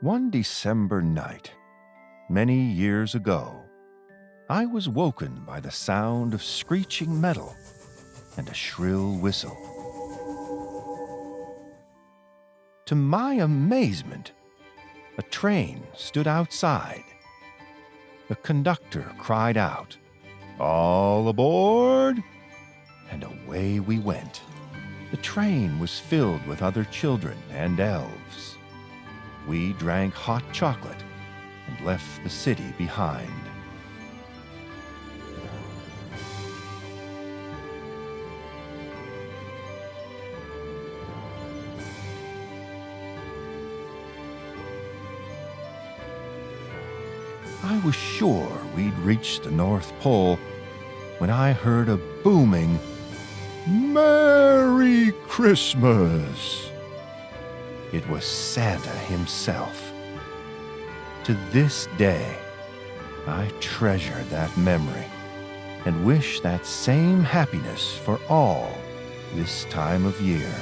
One December night, many years ago, I was woken by the sound of screeching metal and a shrill whistle. To my amazement, a train stood outside. The conductor cried out, "All aboard!" And away we went. The train was filled with other children and elves. We drank hot chocolate and left the city behind. I was sure we'd reached the North Pole when I heard a booming "Merry Christmas!" It was Santa himself. To this day, I treasure that memory and wish that same happiness for all this time of year.